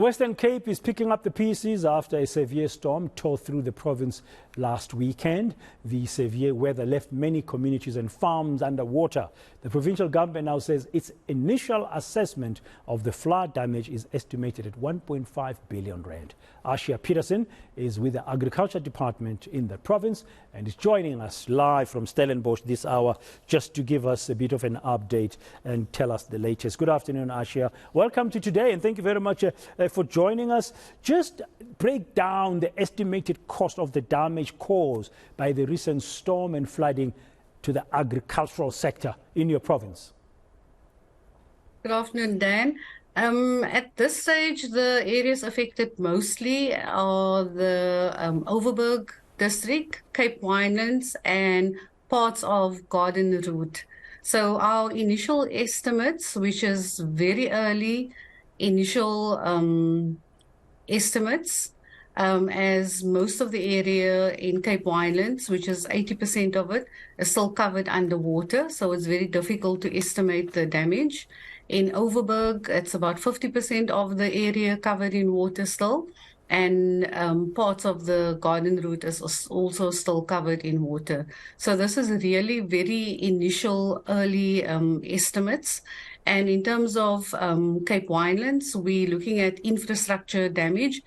Western Cape is picking up the pieces after a severe storm tore through the province last weekend. The severe weather left many communities and farms underwater. The provincial government now says its initial assessment of the flood damage is estimated at 1.5 billion rand. Ashia Peterson is with the Agriculture Department in the province and is joining us live from Stellenbosch this hour just to give us a bit of an update and tell us the latest. Good afternoon, Ashia. Welcome to today and thank you very much for joining us. Just break down the estimated cost of the damage caused by the recent storm and flooding to the agricultural sector in your province. Good afternoon, Dan. At this stage, the areas affected mostly are the Overberg district, Cape Winelands, and parts of Garden Route. So our initial estimates, which is very early initial estimates, as most of the area in Cape Winelands, which is 80% of it, is still covered underwater. So it's very difficult to estimate the damage. In Overberg, it's about 50% of the area covered in water still. And parts of the Garden Route is also still covered in water. So this is really very initial early estimates. And in terms of Cape Winelands, we're looking at infrastructure damage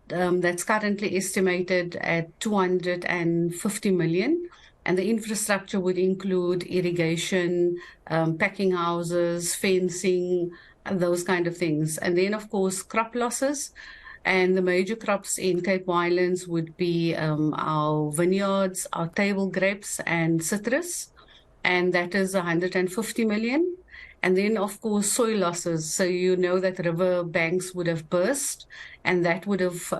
that's currently estimated at 250 million. And the infrastructure would include irrigation, packing houses, fencing, those kind of things. And then, of course, crop losses. And the major crops in Cape Winelands would be our vineyards, our table grapes, and citrus. And that is 150 million. And then, of course, soil losses. So you know that river banks would have burst, and that would have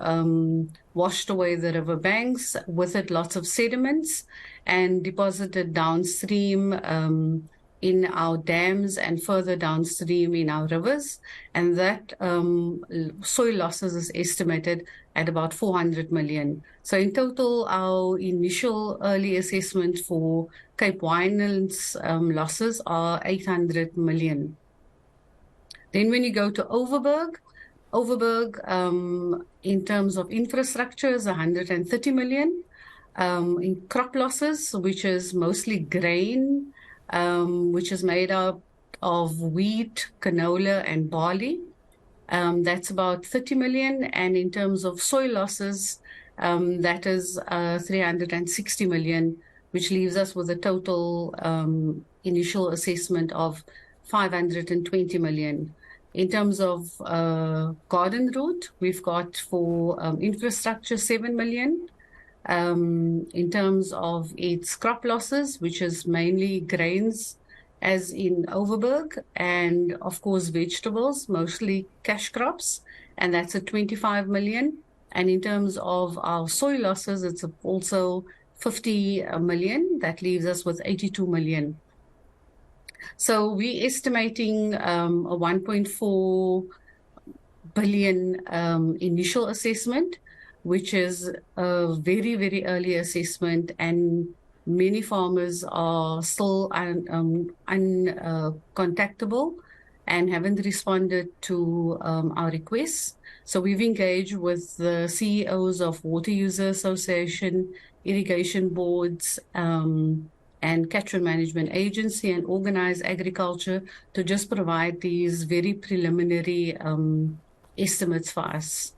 washed away the river banks, with it lots of sediments, and deposited downstream in our dams and further downstream in our rivers. And that soil losses is estimated at about 400 million. So in total, our initial early assessment for Cape Winelands losses are 800 million. Then when you go to Overberg, in terms of infrastructure is 130 million. In crop losses, which is mostly grain, which is made up of wheat, canola, and barley. That's about 30 million. And in terms of soil losses, that is 360 million, which leaves us with a total initial assessment of 520 million. In terms of Garden Route, we've got for infrastructure 7 million. In terms of its crop losses, which is mainly grains, as in Overberg, and of course vegetables, mostly cash crops, and that's at 25 million. And in terms of our soil losses, it's also 50 million. That leaves us with 82 million. So we're estimating a 1.4 billion initial assessment, which is a very, very early assessment, and many farmers are still uncontactable and haven't responded to our requests. So we've engaged with the CEOs of Water User Association, irrigation boards, and catchment management agency, and organized agriculture to just provide these very preliminary estimates for us.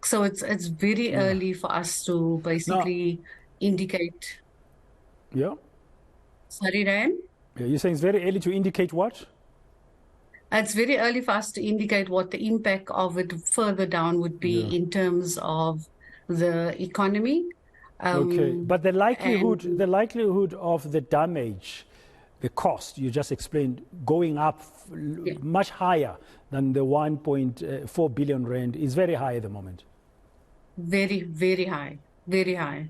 So it's very early for us to basically indicate. Yeah. Sorry, Dan? Yeah, you're saying it's very early to indicate what? It's very early for us to indicate what the impact of it further down would be in terms of the economy. Okay, but the likelihood of the damage, the cost you just explained, going up much higher than the 1.4 billion rand is very high at the moment. Very, very high, very high.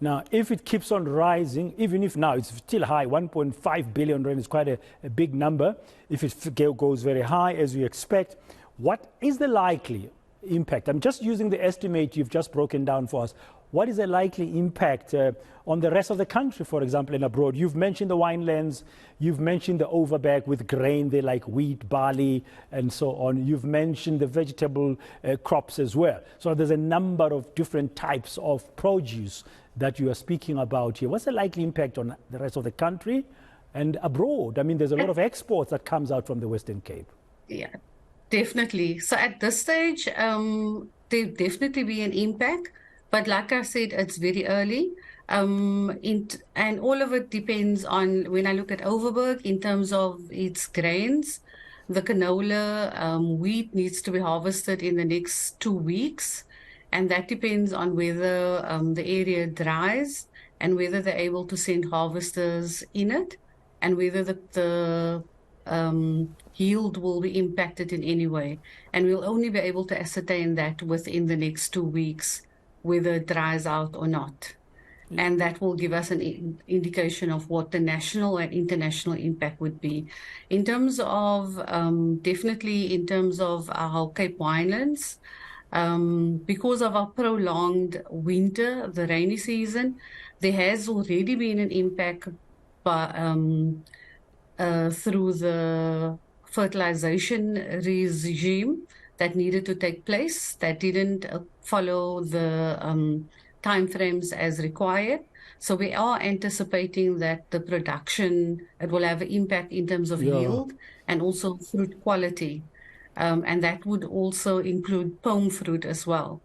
Now, if it keeps on rising, even if now it's still high, 1.5 billion rand is quite a big number. If it goes very high, as we expect, what is the likely impact? I'm just using the estimate you've just broken down for us. What is the likely impact on the rest of the country, for example, and abroad? You've mentioned the winelands, you've mentioned the overbag with grain, they like wheat, barley, and so on. You've mentioned the vegetable crops as well. So there's a number of different types of produce that you are speaking about here. What's the likely impact on the rest of the country and abroad? I mean, there's a lot of exports that comes out from the Western Cape. Yeah, definitely. So at this stage, there'll definitely be an impact. But like I said, it's very early. And all of it depends on, when I look at Overberg, in terms of its grains, the canola, wheat needs to be harvested in the next 2 weeks. And that depends on whether the area dries and whether they're able to send harvesters in it, and whether the yield will be impacted in any way. And we'll only be able to ascertain that within the next 2 weeks, whether it dries out or not. And that will give us an indication of what the national and international impact would be. In terms of, definitely in terms of our Cape Winelands, because of our prolonged winter, the rainy season, there has already been an impact through the fertilization regime that needed to take place, that didn't follow the timeframes as required. So we are anticipating that the production, it will have an impact in terms of yield and also fruit quality. And that would also include palm fruit as well.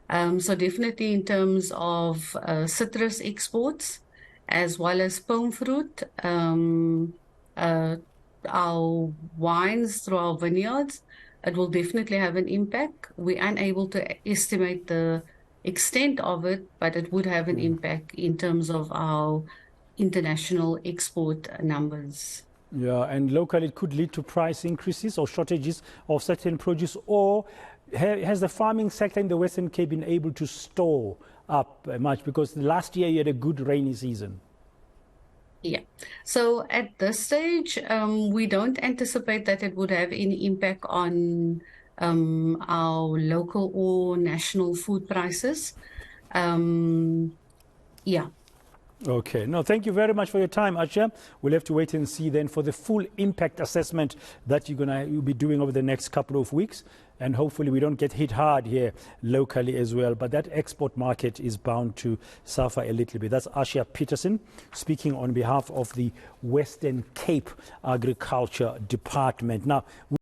So definitely in terms of citrus exports, as well as palm fruit, our wines through our vineyards, it will definitely have an impact. We're unable to estimate the extent of it, but it would have an impact in terms of our international export numbers. Yeah, and locally it could lead to price increases or shortages of certain produce. Or has the farming sector in the Western Cape been able to store up much? Because last year you had a good rainy season. Yeah. So at this stage, we don't anticipate that it would have any impact on our local or national food prices. Yeah. Okay. No, thank you very much for your time, Ashia. We'll have to wait and see then for the full impact assessment that you'll be doing over the next couple of weeks. And hopefully we don't get hit hard here locally as well. But that export market is bound to suffer a little bit. That's Ashia Peterson speaking on behalf of the Western Cape Agriculture Department. Now,